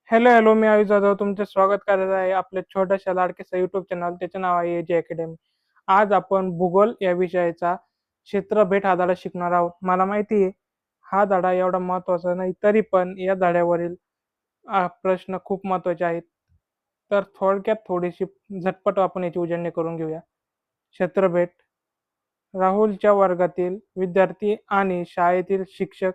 Hello hello, मी आयुष जाधव तुमचे स्वागत करत आहे आपल्या छोट्याशा लाडक्याच्या युट्यूब चॅनल, त्याचे नाव आहे एजे अकॅडमी. आज आपण भूगोल या विषयाचा क्षेत्रभेट हा धडा शिकणार आहोत. मला माहिती आहे हा धडा एवढा महत्त्वाचा नाही, तरी पण या धड्यावरील प्रश्न खूप महत्त्वाचे आहेत. तर थोडक्यात थोडीशी झटपट आपण याची उजळणी करून घेऊया. क्षेत्रभेट. राहुलच्या वर्गातील विद्यार्थी आणि शाळेतील शिक्षक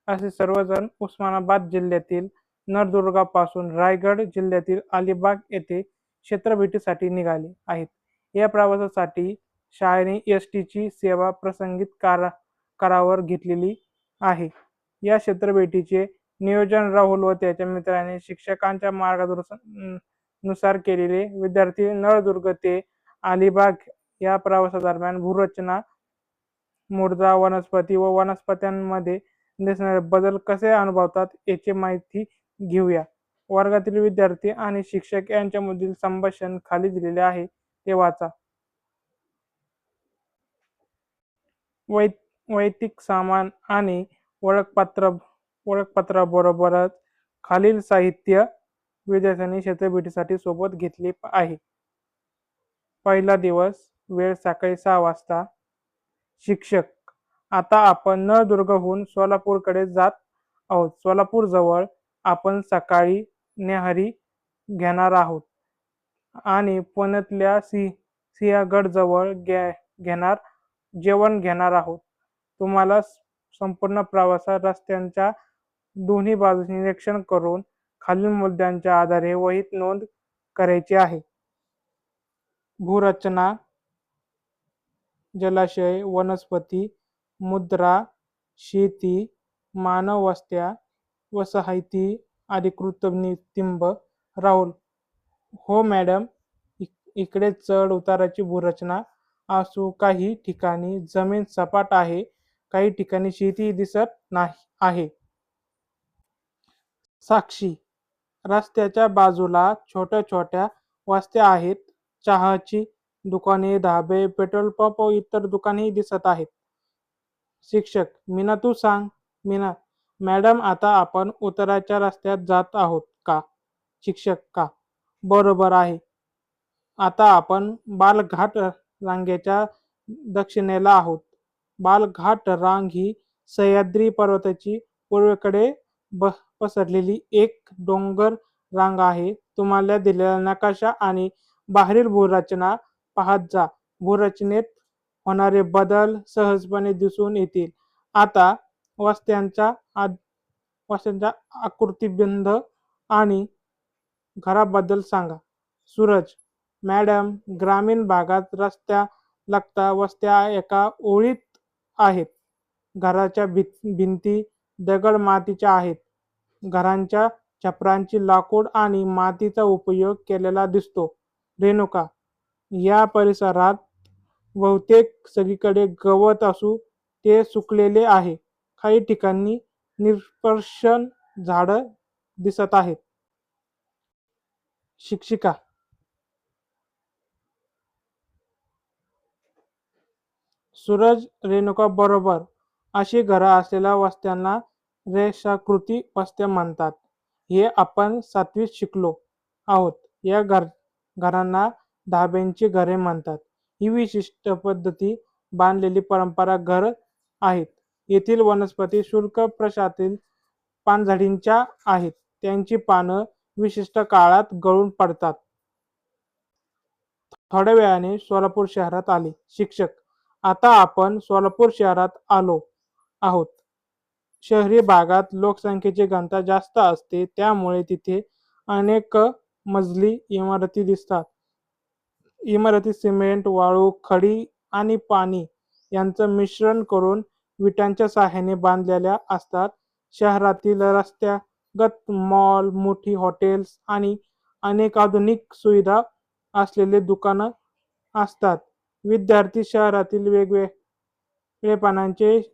असे सर्वजण उस्मानाबाद जिल्ह्यातील नळदुर्गापासून रायगड जिल्ह्यातील अलिबाग येथे क्षेत्रभेटीसाठी निघाले आहेत. या प्रवासासाठी शाळेने एसटीची सेवा प्रसंगित करावर घेतलेली आहे. या क्षेत्रभेटीचे नियोजन राहुल व त्याच्या मित्रांनी शिक्षकांच्या मार्गदर्शनानुसार केलेले. विद्यार्थी नळदुर्ग ते अलिबाग या प्रवासादरम्यान भूरचना, मृदा, वनस्पती व वनस्पत्यांमध्ये दिसणारे बदल कसे अनुभवतात याची माहिती घेऊया. वर्गातील विद्यार्थी आणि शिक्षक यांच्यामधील संभाषण खाली दिलेले आहे, ते वाचा. वैयक्तिक सामान आणि ओळखपत्राबरोबरच खालील साहित्य विद्यार्थ्यांनी क्षेत्रभेटीसाठी सोबत घेतले आहे. पहिला दिवस, वेळ सकाळी 6 वाजता. शिक्षक: आता आपण नळदुर्गहून सोलापूरकडे जात आहोत. सोलापूर जवळ आपण सकाळी न्याहारी घेणार आहोत आणि पुण्यातल्या सिंहगड जवळ जेवण घेणार आहोत. तुम्हाला संपूर्ण प्रवासात रस्त्यांच्या दोन्ही बाजूस निरीक्षण करून खालील मुद्द्यांच्या आधारे वहीत नोंद करायची आहे. भूरचना, जलाशय, वनस्पती, मुद्रा, शेती, मानव वस्त्या, वसाहती, अधिकृत नितिंब. राहुल: हो मॅडम, इकडे चढ उताराची भूरचना असू. काही ठिकाणी जमीन सपाट आहे, काही ठिकाणी शेती दिसत नाही आहे. साक्षी: रस्त्याच्या बाजूला छोट्या छोट्या वस्त्या आहेत. चहाची दुकाने, धाबे, पेट्रोल पंप व इतर दुकानेही दिसत आहेत. शिक्षक: मीना, तू सांग. मीना: मॅडम, आता आपण उत्तराच्या रस्त्यात जात आहोत का? शिक्षक: का? बरोबर आहे. आता आपण बालघाट रांगेच्या दक्षिणेला आहोत. बालघाट रांग ही सह्याद्री पर्वताची पूर्वेकडे पसरलेली एक डोंगर रांग आहे. तुम्हाला दिलेला नकाशा आणि बाहेरील भूरचना पाहत जा. भूरचनेत होणारे बदल सहजपणे दिसून येतील. आता वस्त्यांचा आकृतिबंध आणि घराबद्दल सांगा. सूरज: मॅडम, ग्रामीण भागात रस्त्या लगता वस्त्या एका ओळीत आहेत. घराच्या भिंती दगड मातीच्या आहेत. घरांच्या छपरांची लाकूड आणि मातीचा उपयोग केलेला दिसतो. रेणुका: या परिसरात बहुतेक सगळीकडे गवत असू ते सुकलेले आहे. काही ठिकाणी निष्पर्ण झाडं दिसत आहेत. शिक्षिका: सूरज, रेणुका बरोबर. अशी घरं असलेल्या वस्त्यांना रेषाकृती वस्त्या म्हणतात. हे आपण 7वीत शिकलो आहोत. या घरांना धाब्यांची घरे म्हणतात. ही विशिष्ट पद्धती बांधलेली परंपरा घर आहेत. येथील वनस्पती शुष्क प्रदेशातील पानझडींच्या आहेत. त्यांची पानं विशिष्ट काळात गळून पडतात. थोड्या वेळाने सोलापूर शहरात आले. शिक्षक: आता आपण सोलापूर शहरात आलो आहोत. शहरी भागात लोकसंख्येची घनता जास्त असते, त्यामुळे तिथे अनेक मजली इमारती दिसतात. इमारती सिमेंट, वाळू, खडी आणि पाणी यांचं मिश्रण करून विटांच्या सहाय्याने बांधलेल्या असतात. शहरातील रस्त्यालगत मॉल, मोठी हॉटेल्स आणि अनेक आधुनिक सुविधा असलेले दुकानं असतात. विद्यार्थी शहरातील वेगवेगळेपणाचे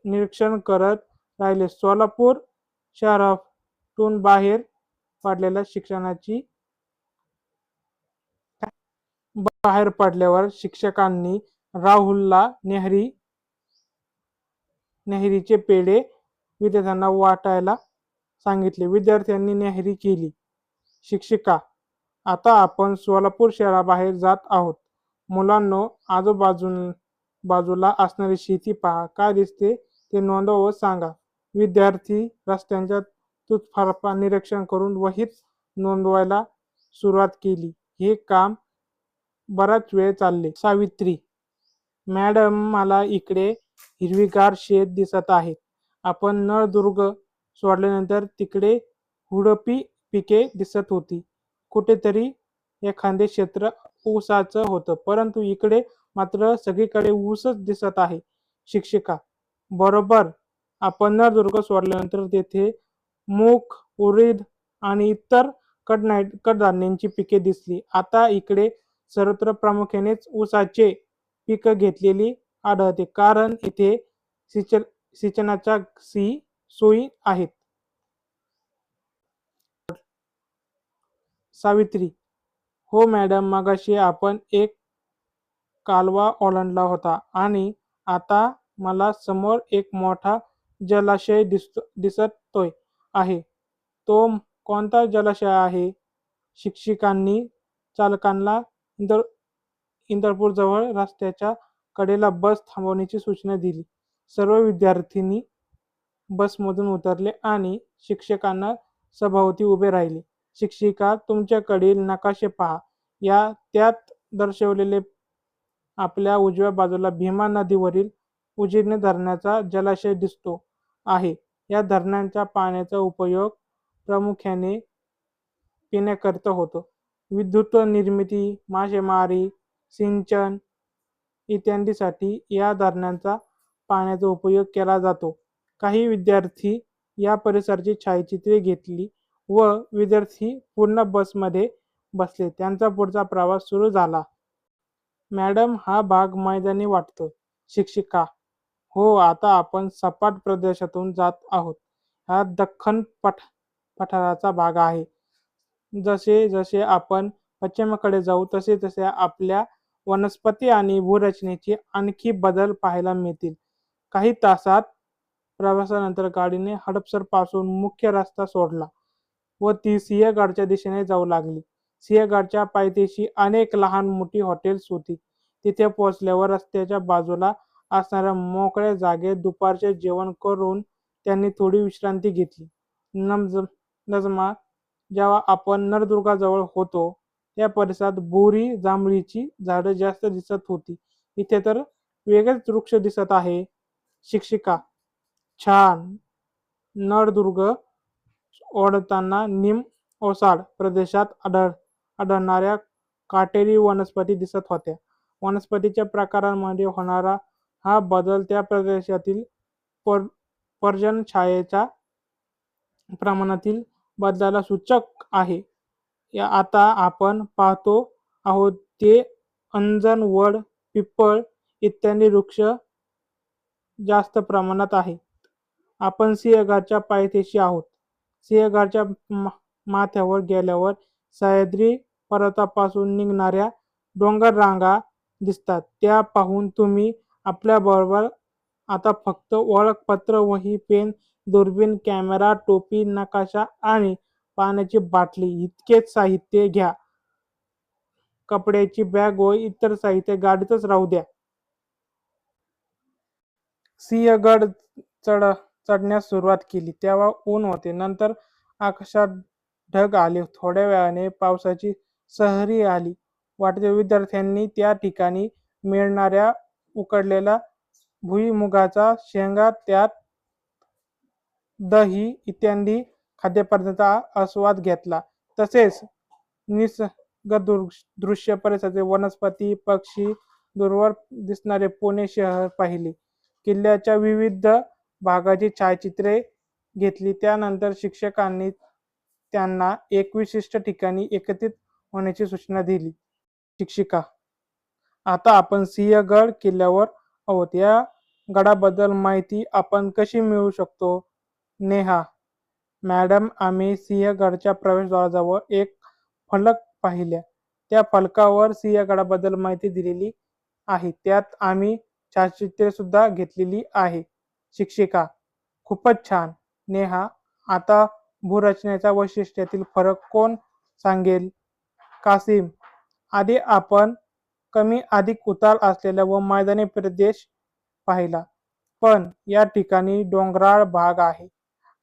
निरीक्षण करत राहिले. सोलापूर शहरातून बाहेर पडलेल्या बाहेर पडल्यावर शिक्षकांनी राहुलला न्याहारीचे पेढे विद्यार्थ्यांना वाटायला सांगितले. विद्यार्थ्यांनी न्याहारी केली. शिक्षिका, आता आपण सोलापूर शहराबाहेर जात आहोत. मुलांनो, बाजूला असणारी शेती पहा. काय दिसते ते नोंदवा व सांगा. विद्यार्थी रस्त्यांच्या तुटफाटा निरीक्षण करून वहीत नोंदवायला सुरुवात केली. हे काम बराच वेळ चालले. सावित्री, मॅडम, मला इकडे हिरवीगार शेत दिसत आहे. आपण नळदुर्ग सोडल्यानंतर तिकडे हुडपी पिके दिसत होती. कुठेतरी एखादे क्षेत्र ऊसाचं होतं, परंतु इकडे मात्र सगळीकडे ऊसच दिसत आहे. शिक्षिका, बरोबर. आपण नळदुर्ग सोडल्यानंतर तेथे मूग, उडीद आणि इतर कडधान्यांची पिके दिसली. आता इकडे सर्वत्र प्रामुख्यानेच ऊसाचे पीक घेतलेली आढळते, कारण इथे सिंचनाच्या सोयी आहेत. सावित्री, हो मॅडम, मगाशी आपण एक कालवा ओलांडला होता आणि आता मला समोर एक मोठा जलाशय दिसतोय आहे. तो कोणता जलाशय आहे? शिक्षकांनी चालकांना इंदरपूर जवळ रस्त्याच्या कडेला बस थांबवण्याची सूचना दिली. सर्व विद्यार्थी बसमधून उतरले आणि शिक्षकांना सभोवती उभे राहिले. शिक्षिका, तुमच्याकडील नकाशे पहा. त्यात दर्शवलेले आपल्या उजव्या बाजूला भीमा नदीवरील उजनी धरणाचा जलाशय दिसतो आहे. या धरणाच्या पाण्याचा उपयोग प्रामुख्याने पिण्याकरिता होतो. विद्युत निर्मिती, मासेमारी, सिंचन इत्यादीसाठी या धरणाचा पाण्याचा उपयोग केला जातो. काही विद्यार्थी या परिसराची छायाचित्रे घेतली व विद्यार्थी पूर्ण बसमध्ये बसले. त्यांचा पुढचा प्रवास सुरू झाला. मॅडम, हा भाग मैदानी वाटतोय. शिक्षिका, हो, आता आपण सपाट प्रदेशातून जात आहोत. हा दख्खन पठाराचा भाग आहे. जसे जसे आपण पश्चिमेकडे जाऊ तसे तसे आपल्या वनस्पती आणि भूरचनेचे आणखी बदल पाहायला मिळतील. काही तासात प्रवासानंतर गाडीने हडपसर पासून मुख्य रस्ता सोडला व ती सिंहगडच्या दिशेने जाऊ लागली. सिंहगडच्या पायथ्याशी अनेक लहान मोठी हॉटेल्स होती. तिथे पोहोचल्यावर रस्त्याच्या बाजूला असणाऱ्या मोकळ्या जागेत दुपारचे जेवण करून त्यांनी थोडी विश्रांती घेतली. नजमा, जेव्हा आपण नळदुर्गाजवळ होतो त्या परिसरात बोरी जांभळीची झाडं जास्त दिसत होती. इथे तर वेगळेच वृक्ष दिसत आहे. शिक्षिका, छान. नळदुर्ग ओढताना निम ओसाड प्रदेशात आढळणाऱ्या काटेरी वनस्पती दिसत होत्या. वनस्पतीच्या प्रकारांमध्ये होणारा हा बदल त्या प्रदेशातील पर्जन्यछायेच्या प्रमाणातील बदलाला सूचक आहे. आता आपण पाहतो आहोत ते अंजन, वड, पिपळ इत्यादी वृक्ष जास्त प्रमाणात आहेत. आपण सिंहगडच्या पायथ्याशी आहोत. सिंहगडच्या माथ्यावर गेल्यावर सह्याद्री पर्वतापासून निघणाऱ्या डोंगर रांगा दिसतात. त्या पाहून तुम्ही आपल्याबरोबर आता फक्त ओळखपत्र, वही, पेन, दुर्बीण, कॅमेरा, टोपी, नकाशा आणि पाण्याची बाटली इतकेच साहित्य घ्या. कपड्याची बॅग व इतर साहित्य गाडीतच राहू द्या. सिंहगड चढण्यास सुरुवात केली तेव्हा ऊन होते. नंतर आकाशात ढग आले. थोड्या वेळाने पावसाची सहरी आली. वाटेतील विद्यार्थ्यांनी त्या ठिकाणी मिळणाऱ्या उकडलेल्या भुईमुगाच्या शेंगा, त्यात दही इत्यादी खाद्यपदार्थांचा आस्वाद घेतला. तसेच निसर्गदृश्य परिसराचे वनस्पती, पक्षी, दूरवर दिसणारे पुणे शहर पाहिले. किल्ल्याच्या विविध भागाची छायाचित्रे घेतली. त्यानंतर शिक्षकांनी त्यांना एक विशिष्ट ठिकाणी एकत्रित होण्याची सूचना दिली. शिक्षिका, आता आपण सिंहगड किल्ल्यावर आहोत. या गडाबद्दल माहिती आपण कशी मिळवू शकतो? नेहा, मॅडम, आम्ही सिंहगडच्या प्रवेशद्वाराजवळ एक फलक पाहिला. त्या फलकावर सिंहगडाबद्दल माहिती दिलेली आहे. त्यात आम्ही छायाचित्रे सुद्धा घेतलेली आहे. शिक्षिका, खूपच छान. नेहा, आता भूरचनेच्या वैशिष्ट्यातील फरक कोण सांगेल. कासिम, आधी आपण कमी अधिक उतार असलेला व मैदानी प्रदेश पाहिला, पण या ठिकाणी डोंगराळ भाग आहे.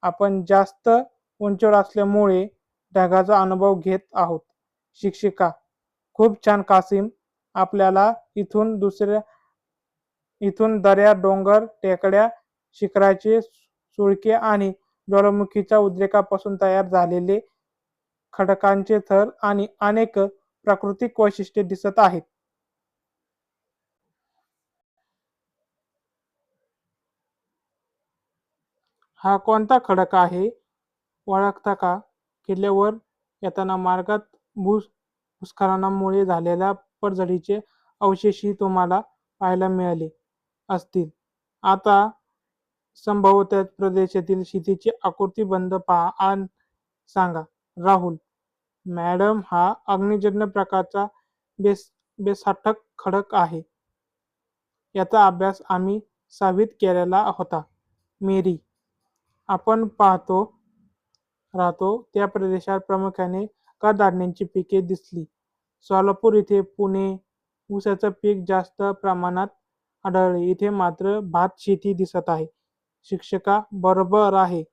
आपण जास्त उंचीवर असल्यामुळे ढगाचा अनुभव घेत आहोत. शिक्षिका, खूप छान कासिम. आपल्याला इथून दऱ्या, डोंगर, टेकड्या, शिखराचे सुळके आणि ज्वालामुखीच्या उद्रेकापासून तयार झालेले खडकांचे थर आणि अनेक प्राकृतिक वैशिष्ट्ये दिसत आहेत. हा कोणता खडक आहे ओळखता का? किल्ल्यावर येताना मार्गात भूस्खलनामुळे झालेल्या पडझडीचे अवशेषही तुम्हाला पाहायला मिळाले असतील. आता संभवतः प्रदेशातील शेतीची आकृती बंद पहा आणि सांगा. राहुल, मॅडम, हा अग्निजन्य प्रकारचा बेसाठक खडक आहे. याचा अभ्यास आम्ही 6वीत केलेला होता. मेरी, आपण राहतो त्या प्रदेशात प्रामुख्याने कडधान्यांची पिके दिसली. सोलापूर इथे पुणे ऊसाचं पीक जास्त प्रमाणात आढळले. इथे मात्र भात शेती दिसत आहे. शिक्षिका, बरोबर आहे.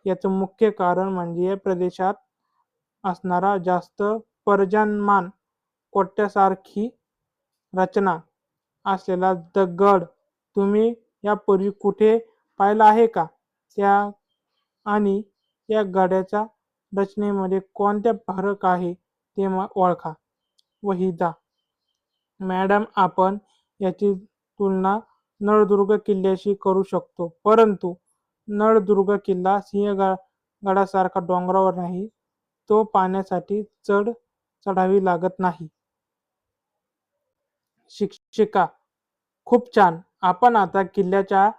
याचं मुख्य कारण म्हणजे या प्रदेशात असणारा जास्त पर्जन्यमान कोट्यासारखी रचना असलेला दगड. तुम्ही यापूर्वी कुठे पाहिला आहे का? त्या आणि या गडाच्या रचनेमध्ये कोणता फरक आहे ते ओळखा. वहिदा, मॅडम, आपण याची तुलना नळदुर्ग किल्ल्याशी करू शकतो, परंतु नळदुर्ग किल्ला सिंहगडासारखा डोंगरावर नाही. तो पाण्यासाठी चढावी लागत नाही. शिक्षिका, खूप छान. आपण आता किल्ल्याच्या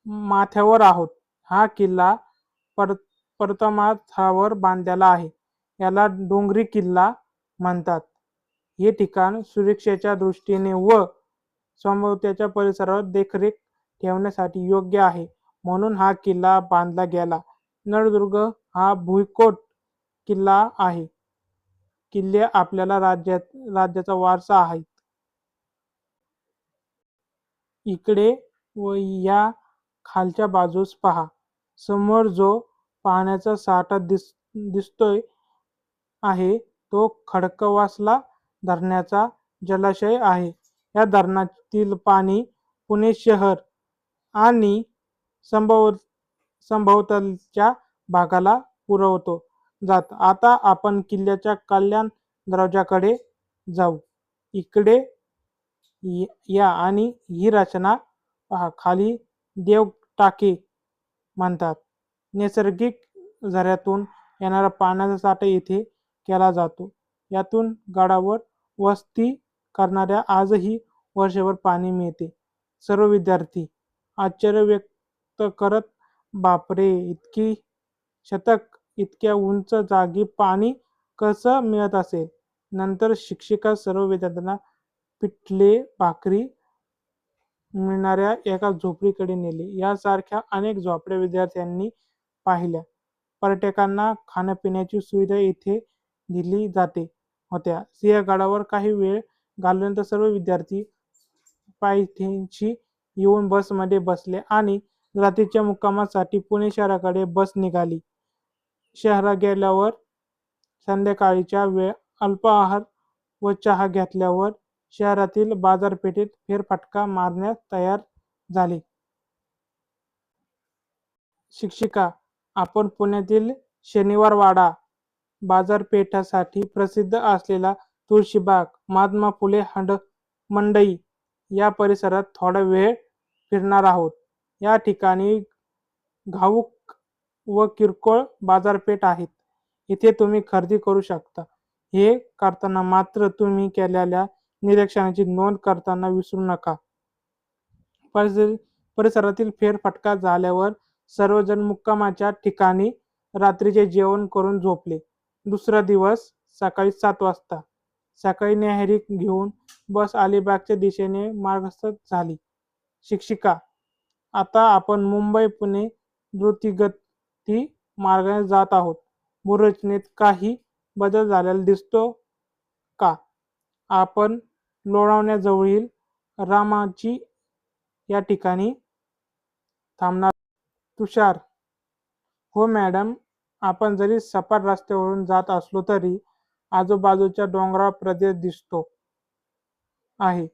माथ्यावर आहोत. हा किल्ला पर्वतमाथ्यावर बांधलेला आहे. याला डोंगरी किल्ला म्हणतात. हे ठिकाण सुरक्षेच्या दृष्टीने व सभोवतालच्या परिसरावर देखरेख ठेवण्यासाठी योग्य आहे, म्हणून हा किल्ला बांधला गेला. नळदुर्ग हा भुईकोट किल्ला आहे. किल्ले आपल्या राज्याचा वारसा आहेत. इकडे व या खालच्या बाजूस पहा. समोर जो पाण्याचा साठा दिसतोय आहे तो खडकवासला धरणाचा जलाशय आहे. या धरणातील पाणी पुणे शहर आणि सभोवतालच्या भागाला पुरवतो जात. आता आपण किल्ल्याच्या कल्याण दरवाजाकडे जाऊ. इकडे या आणि ही रचना पहा. खाली देवटाके म्हणतात. नैसर्गिक झऱ्यातून येणारा पाण्याचा साठा इथे केला जातो. यातून गडावर वस्ती करणाऱ्या आजही वर्षभर पाणी मिळते. सर्व विद्यार्थी आश्चर्य व्यक्त करत, बापरे, इतकी शतक इतक्या उंच जागी पाणी कसं मिळत असेल? नंतर शिक्षिका सर्व विद्यार्थ्यांना पिठले भाकरी मिळणाऱ्या एका झोपडीकडे नेले. यासारख्या अनेक झोपड्या विद्यार्थ्यांनी पाहिल्या. पर्यटकांना खाण्यापिण्याची सुविधा इथे दिली जाते होत्या. सिंहगडावर काही वेळ घालवल्यानंतर सर्व विद्यार्थी पायथ्याशी येऊन बसमध्ये बसले आणि रात्रीच्या मुक्कामासाठी पुणे शहराकडे बस निघाली. शहरात गेल्यावर संध्याकाळीच्या वेळ अल्पाहार व चहा घेतल्यावर शहरातील बाजारपेठेत फेरफटका मारण्यास तयार झाले. शिक्षिका, आपण पुण्यातील शनिवारवाडा बाजारपेठासाठी प्रसिद्ध असलेला तुळशीबाग, महात्मा फुले मंडई या परिसरात थोडा वेळ फिरणार आहोत. या ठिकाणी घाऊक व किरकोळ बाजारपेठ आहेत. इथे तुम्ही खरेदी करू शकता. हे करताना मात्र तुम्ही केलेल्या निरीक्षणाची नोंद करताना विसरू नका. परिसरातील फेरफटका झाल्यावर सर्वजण मुक्कामाच्या ठिकाणी रात्रीचे जेवण करून झोपले. दुसरा दिवस सकाळी 7 वाजता सकाळी न्याहारी घेऊन बस अलिबागच्या दिशेने मार्गस्थ झाली. शिक्षिका, आता आपण मुंबई पुणे द्रुतगती मार्गाने जात आहोत. भूरचनेत काही बदल झालेला दिसतो का? आपण लोणावळ्याजवळील रामाची या ठिकाणी थांबणार. तुषार: हो मॅडम, आपण जरी सपाट रस्त्यावरून जात असलो तरी आजूबाजूचा डोंगराळ प्रदेश दिसतो आहे.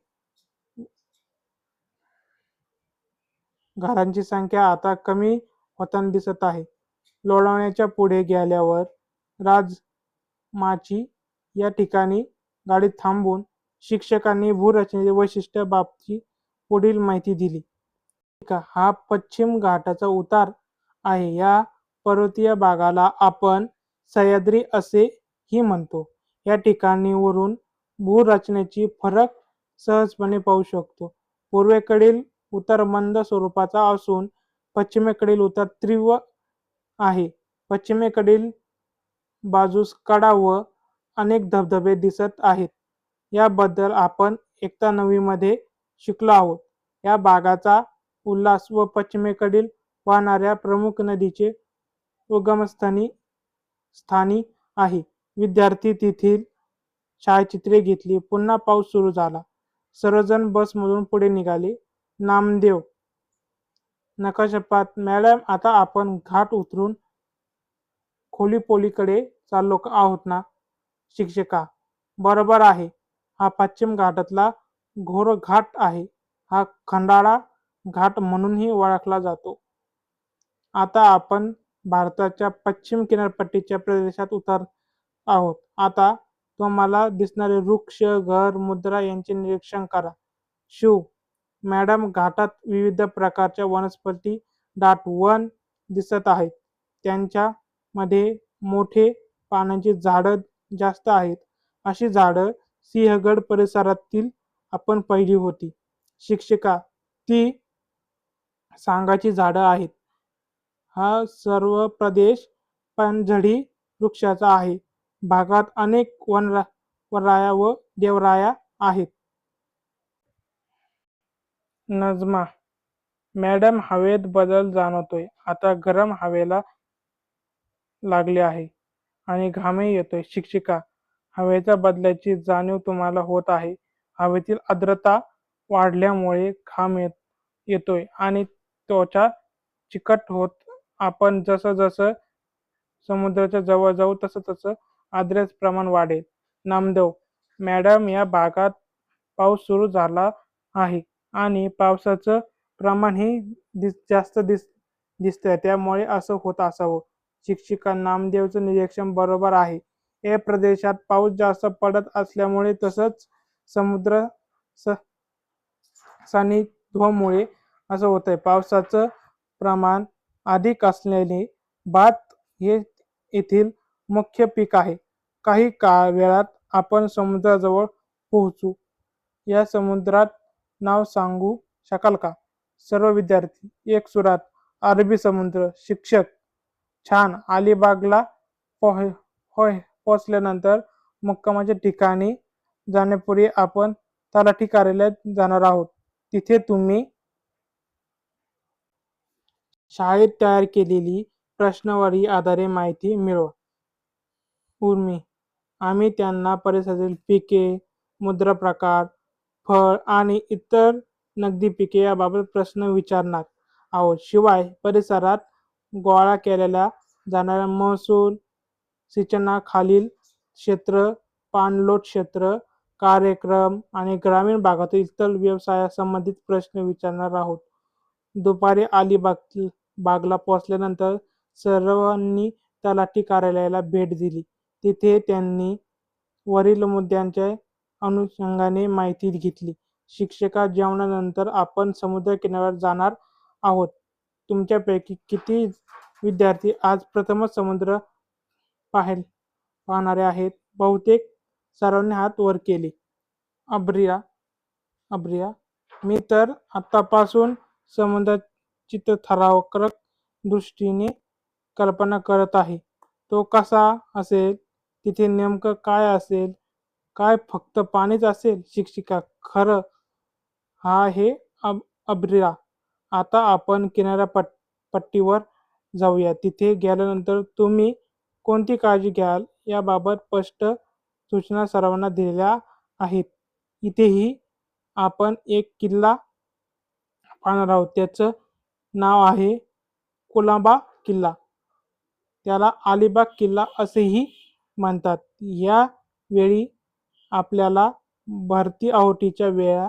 घरांची संख्या आता कमी होताना दिसत आहे. लोणावळ्याच्या पुढे गेल्यावर राजमाची या ठिकाणी गाडी थांबवून शिक्षकांनी भूरचनेचे वैशिष्ट्य बाबतची पुढील माहिती दिली. हा पश्चिम घाटाचा उतार आहे. या पर्वतीय भागाला आपण सह्याद्री असेही म्हणतो. या ठिकाणी वरून भूरचनेची फरक सहजपणे पाहू शकतो. पूर्वेकडील उतार मंद स्वरूपाचा असून पश्चिमेकडील उतार तीव्र आहे. पश्चिमेकडील बाजूस कडा व अनेक धबधबे दिसत आहेत. याबद्दल आपण एकता 9वी मध्ये शिकलो आहोत. या भागाचा उल्हास व पश्चिमेकडील वाहणाऱ्या प्रमुख नदीचे उगमस्थानी आहे. विद्यार्थी तेथील छायाचित्रे घेतली. पुन्हा पाऊस सुरू झाला. सर्वजण बसमधून पुढे निघाले. नामदेव: नकाशापात मॅडम, आता आपण घाट उतरून खोलीपोलीकडे चाललो आहोत ना? शिक्षिका: बरोबर आहे. हा पश्चिम घाटातला घोर घाट आहे. हा खंडाळा घाट म्हणूनही ओळखला जातो. आता आपण भारताच्या पश्चिम किनारपट्टीच्या प्रदेशात उतरत आहोत. आता तुम्हाला दिसणारे वृक्ष, घर, मुद्रा यांचे निरीक्षण करा. शिव: मॅडम, घाटात विविध प्रकारच्या वनस्पती दाट वन दिसत आहेत. त्यांच्या मध्ये मोठे पानांची झाडं जास्त आहेत. अशी झाडं सिंहगड परिसरातील आपण पाहिली होती. शिक्षिका: ती सांगाची झाडं आहेत. हा सर्व प्रदेश पानझडी वृक्षाचा आहे. भागात अनेक वनराया व देवराया आहेत. नजमा: मॅडम, हवेत बदल जाणवतोय. आता गरम हवेला लागले आहे आणि घामही येतोय. शिक्षिका: हवेच्या बदलाची जाणीव तुम्हाला होत आहे. हवेतील आर्द्रता वाढल्यामुळे घाम येतोय आणि त्वचा चिकट होत. आपण जसं जसं समुद्राच्या जवळ जाऊ तसं तसं आर्द्रतेचं प्रमाण वाढेल. नामदेव: मॅडम, या भागात पाऊस सुरू झाला आहे आणि पावसाचं प्रमाणही जास्त दिसतंय, त्यामुळे असं होत असावं. शिक्षिका: नामदेवचं निरीक्षण बरोबर आहे. या प्रदेशात पाऊस जास्त पडत असल्यामुळे तसंच समुद्र सान्निध्यामुळे असं होतंय. पावसाचं प्रमाण अधिक असल्याने भात हे येथील मुख्य पीक आहे. काही वेळात आपण समुद्राजवळ पोहोचू. या समुद्रात नाव सांगू शकाल का? सर्व विद्यार्थी एक सुरात: अरबी समुद्र. शिक्षक: छान. अलिबागला पोहोचल्यानंतर मुक्कामाच्या ठिकाणी जाण्यापूर्वी आपण तलाठी कार्यालयात जाणार आहोत. तिथे तुम्ही शाळेत तयार केलेली प्रश्नावली आधारे माहिती मिळवा. उर्मी: आम्ही त्यांना परिसरातील पिके, मुद्रा प्रकार, फळ आणि इतर नगदी पिके याबाबत प्रश्न विचारणार आहोत. शिवाय परिसरात गोळा केल्या जाणाऱ्या महसूल, सिंचनाखालील क्षेत्र, पाणलोट क्षेत्र, कार्यक्रम आणि ग्रामीण भागातील इतर व्यवसायासंबंधित प्रश्न विचारणार आहोत. दुपारी अलिबागला पोहोचल्यानंतर सर्वांनी तलाठी कार्यालयाला भेट दिली. तिथे त्यांनी वरील मुद्द्यांच्या अनुषंगाने माहिती घेतली. शिक्षिका: जेवणानंतर आपण समुद्र किनाऱ्यावर जाणार आहोत. तुमच्यापैकी किती विद्यार्थी आज प्रथमच समुद्र पाहणारे आहेत? बहुतेक सर्वांनी हात वर केले. अब्रिया: मी तर आतापासून समुद्राची थरारक दृष्टीने कल्पना करत आहे. तो कसा असेल? तिथे नेमकं काय असेल? काय फक्त पाणीच असेल? शिक्षिका: खरं. हा हे अब्रिया. आता आपण किनारपट्टीवर जाऊया. तिथे गेल्यानंतर तुम्ही कोणती काळजी घ्याल याबाबत स्पष्ट सूचना सर्वांना दिलेल्या आहेत. इथेही आपण एक किल्ला पाहणार आहोत. त्याचं नाव आहे कुलाबा किल्ला. त्याला अलिबाग किल्ला असेही म्हणतात. या वेळी आपल्याला भरती ओहोटीच्या वेळा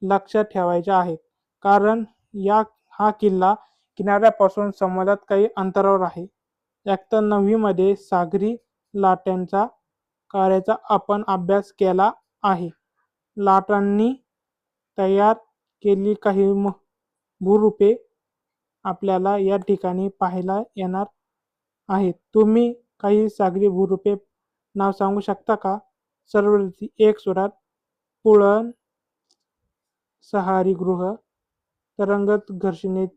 लक्षात ठेवायच्या आहेत, कारण हा किल्ला किनाऱ्यापासून समुद्रात काही अंतरावर आहे. इयत्ता 9वी मध्ये सागरी लाटांच्या कार्याचा आपण अभ्यास केला आहे. लाटांनी तयार केलेली काही भूरूपे आपल्याला या ठिकाणी पाहायला येणार आहेत. तुम्ही काही सागरी भूरूपे नाव सांगू शकता का? सर्वप्रथम एक सुरात पुळण, सहारीगृह, तरंगत घर्षणीत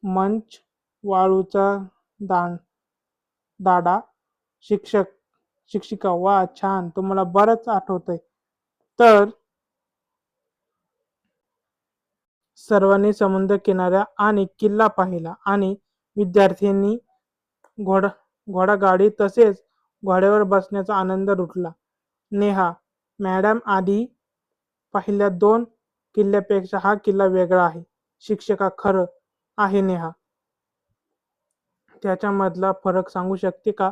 मंच, वाळूचा दाडा, शिक्षिका. वा छान, तुम्हाला बरंच आठवतंय. तर सर्वांनी समुद्र किनारा आणि किल्ला पाहिला आणि विद्यार्थ्यांनी घोडागाडी तसेच घोड्यावर बसण्याचा आनंद लुटला. नेहा मॅडम, आधी पहिल्या 2 किल्ल्यापेक्षा हा किल्ला वेगळा आहे. शिक्षिका. खरं आहे नेहा, त्याच्यामधला फरक सांगू शकते का?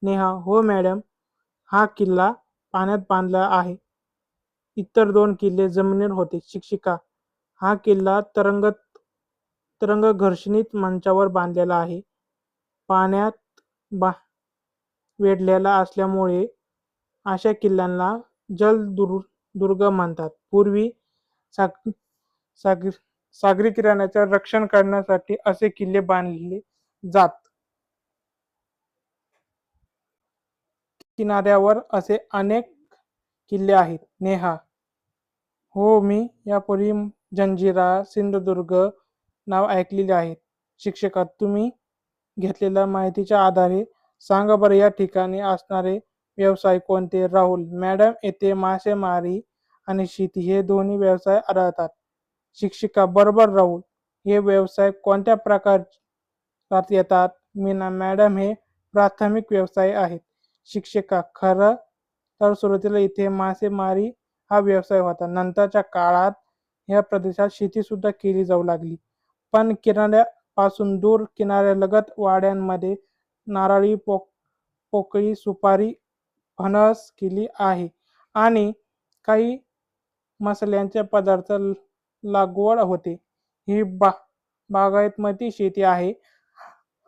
नेहा. हो मॅडम, हा किल्ला पाण्यात बांधला आहे. इतर 2 किल्ले जमिनीवर होते. शिक्षिका. हा किल्ला तरंग घर्षणीत मंचावर बांधलेला आहे. पाण्यात वेढलेला असल्यामुळे अशा किल्ल्यांना जलदुर्ग म्हणतात. पूर्वी सागरी किनाऱ्याचे रक्षण करण्यासाठी असे किल्ले बांधले जात. किनाऱ्यावर असे अनेक किल्ले आहेत. नेहा. हो, मी यापूर्वी जंजिरा, सिंधुदुर्ग नाव ऐकलेले आहेत. शिक्षका. तुम्ही घेतलेल्या माहितीच्या आधारे सांगा बरं, या ठिकाणी असणारे व्यवसाय कोणते? राहुल. मॅडम, येथे मासेमारी आणि शेती हे दोन्ही व्यवसाय आढळतात. शिक्षिका. बरोबर राहुल, हे व्यवसाय कोणत्या प्रकारात येतात? मीना. मॅडम, हे प्राथमिक व्यवसाय आहेत. शिक्षिका. खरं तर सुरुवातीला इथे मासेमारी हा व्यवसाय होता. नंतरच्या काळात या प्रदेशात शेती सुद्धा केली जाऊ लागली. पण किनाऱ्यापासून दूर किनाऱ्यालगत वाड्यांमध्ये नारळी, पोकळी, सुपारी, फणस केली आहे आणि काही मसाल्यांचे पदार्थ लागवड होते. ही बागायतमती शेती आहे.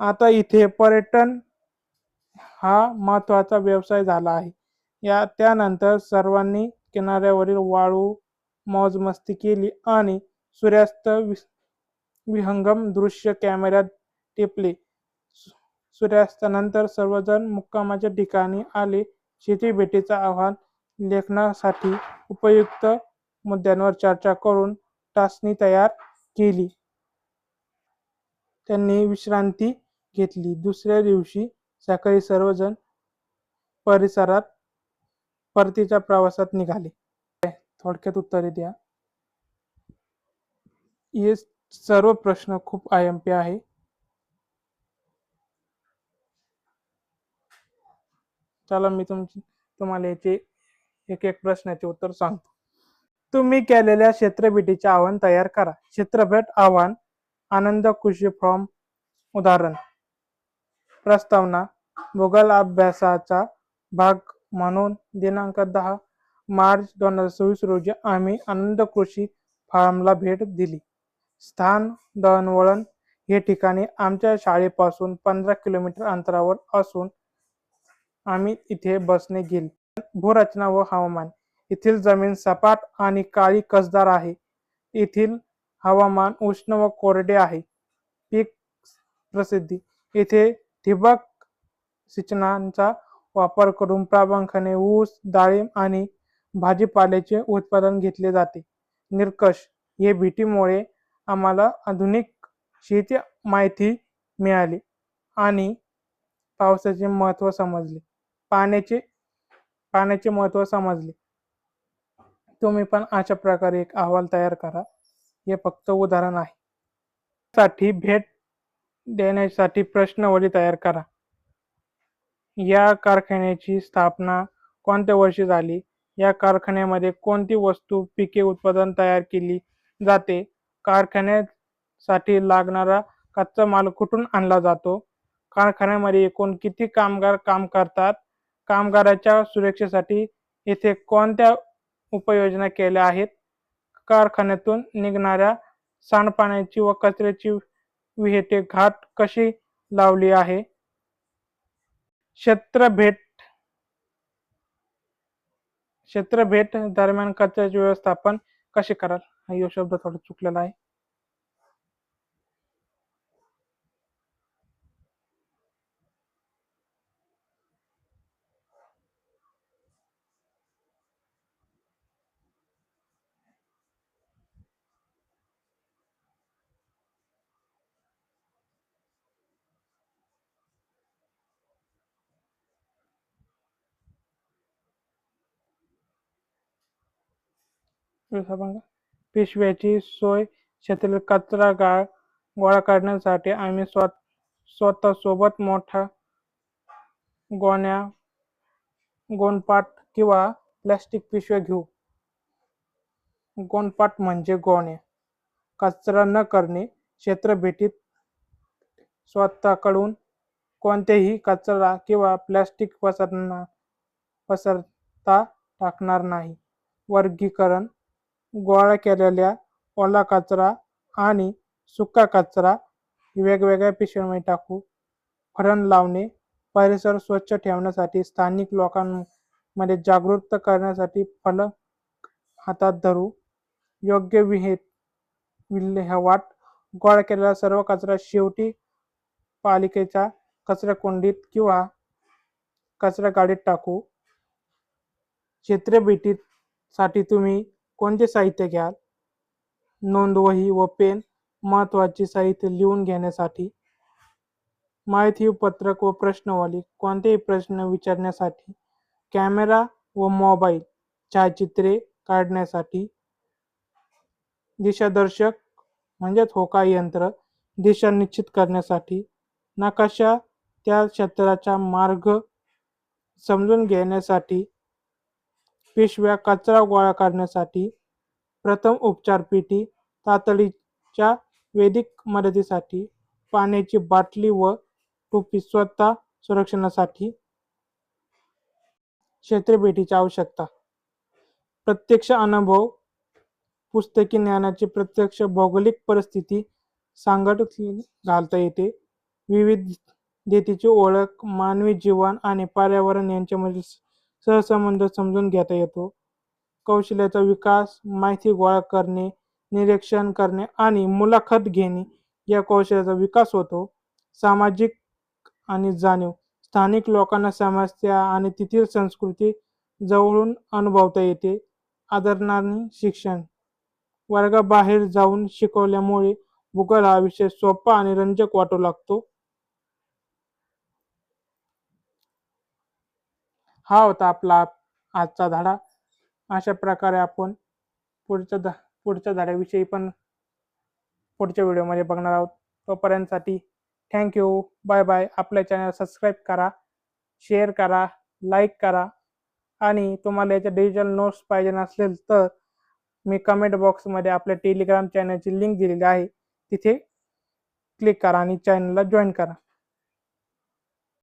आता इथे पर्यटन हा महत्त्वाचा व्यवसाय झाला आहे. त्यानंतर सर्वांनी किनाऱ्यावरील वाळू मौजमस्ती केली आणि सूर्यास्त विहंगम दृश्य कॅमेऱ्यात टिपले. सूर्यास्तानंतर सर्वजण मुक्कामाच्या ठिकाणी आले. शेतीभेटीचं आव्हान लेखनासाठी उपयुक्त मुद्द्यांवर चर्चा करून टाचणी तयार केली. त्यांनी विश्रांती घेतली. दुसऱ्या दिवशी सकाळी सर्वजण परिसरात परतीच्या प्रवासात निघाले. थोडक्यात उत्तरे द्या. हे सर्व प्रश्न खूप IMP आहे. चला, मी तुम्हाला याचे एक प्रश्नाचे उत्तर सांगतो. तुम्ही केलेल्या क्षेत्रभेटीचे आव्हान तयार करा. क्षेत्रभेट आव्हान. आनंद खुशी फ्रॉम. उदाहरण. प्रस्तावना. भूगोल अभ्यासाचा भाग म्हणून दिनांक 10 मार्च 2026 रोजी आम्ही आनंद कृषी फार्मला भेट दिली. स्थान. दळणवळण. हे ठिकाणी आमच्या शाळेपासून 15 किलोमीटर अंतरावर असून आम्ही इथे बसने गेलो. भूरचना व हवामान. येथील जमीन सपाट आणि काळी कसदार आहे. येथील हवामान उष्ण व कोरडे आहे. पीक प्रसिद्धी. येथे ठिबक सिंचनाचा वापर करून प्रामुख्याने ऊस, डाळिंब आणि भाजीपाल्याचे उत्पादन घेतले जाते. निष्कर्ष. या भेटीमुळे आम्हाला आधुनिक शेती माहिती मिळाली आणि पावसाचे महत्त्व समजले, पाण्याचे महत्त्व समजले. तुम्ही पण अशा प्रकारे एक अहवाल तयार करा. हे फक्त उदाहरण आहे. साठी भेट देण्यासाठी प्रश्नावली तयार करा. या कारखान्याची स्थापना कोणत्या वर्षी झाली? या कारखान्यामध्ये कोणती वस्तू, पिके, उत्पादन तयार केली जाते? कारखान्यासाठी लागणारा कच्चा माल कुठून आणला जातो? कारखान्यामध्ये एकूण किती कामगार काम करतात? कामगाराच्या सुरक्षेसाठी येथे कोणत्या उपाययोजना केल्या आहेत? कारखान्यातून निघणाऱ्या सांडपाण्याची व कचऱ्याची विल्हेवाट घाट कशी लावली आहे? क्षेत्रभेट दरम्यान कचऱ्याचे व्यवस्थापन कसे कराल? हा शब्द थोडा चुकलेला आहे. पिशव्याची सोय शेतातील कचरा गोळा करण्यासाठी आम्ही स्वतः सोबत मोठा गोणपाट किंवा प्लास्टिक पिशव्या घेऊ. गोणपाट म्हणजे गोण्या. कचरा न करणे. क्षेत्रभेटीत स्वतःकडून कोणतेही कचरा किंवा प्लास्टिक पसरता टाकणार नाही. वर्गीकरण. गोळा केलेल्या ओला कचरा आणि सुका कचरा वेगवेगळ्या पिशव्यांमध्ये टाकू. फळण लावणे. परिसर स्वच्छ ठेवण्यासाठी स्थानिक लोकांमध्ये जागृत करण्यासाठी फलक हातात धरू. योग्य विल्हेवाट. गोळा केलेला सर्व कचरा शेवटी पालिकेच्या कचराकुंडीत किंवा कचरा गाडीत टाकू. क्षेत्रभेटीसाठी तुम्ही कोणते साहित्य घ्याल? नोंदवही व पेन. महत्त्वाचे साहित्य लिहून घेण्यासाठी. माहिती पत्रक व प्रश्नावली. कोणतेही प्रश्न विचारण्यासाठी. कॅमेरा व मोबाईल. छायाचित्रे काढण्यासाठी. दिशादर्शक म्हणजेच होका यंत्र दिशा निश्चित करण्यासाठी. नकाशा त्या क्षेत्राचा मार्ग समजून घेण्यासाठी. पिशव्या कचरा गोळा करण्यासाठी. प्रथम उपचार पेटी तातडीच्या वैद्यकीय मदतीसाठी. पाण्याची बाटली व टोपी स्वतः संरक्षणासाठी. क्षेत्रभेटीची आवश्यकता. प्रत्यक्ष अनुभव. पुस्तकी ज्ञानाची प्रत्यक्ष भौगोलिक परिस्थिती सांगड घालता येते. विविधतेची ओळख. मानवी जीवन आणि पर्यावरण यांच्यामधील सहसंबंध समजून घेता येतो. कौशल्याचा विकास. माहिती गोळा करणे, निरीक्षण करणे आणि मुलाखत घेणे या कौशल्याचा विकास होतो. सामाजिक आणि जाणीव. स्थानिक लोकांना समस्या आणि तेथील संस्कृती जवळून अनुभवता येते. आदरणारे शिक्षण. वर्गाबाहेर जाऊन शिकवल्यामुळे भूगोल हा विषय सोपा आणि रंजक वाटू लागतो. हा होता आपला आजचा धडा. अशा प्रकारे आपण पुढच्या धड्याविषयी पण पुढच्या व्हिडिओमध्ये बघणार आहोत. तोपर्यंतसाठी थँक्यू. Bye bye. आपल्या चॅनल सबस्क्राईब करा, शेअर करा, लाईक करा आणि तुम्हाला याच्या डिजिटल नोट्स पाहिजे नसतील तर मी कमेंट बॉक्समध्ये आपल्या टेलिग्राम चॅनलची लिंक दिलेली आहे. तिथे क्लिक करा आणि चॅनलला जॉईन करा.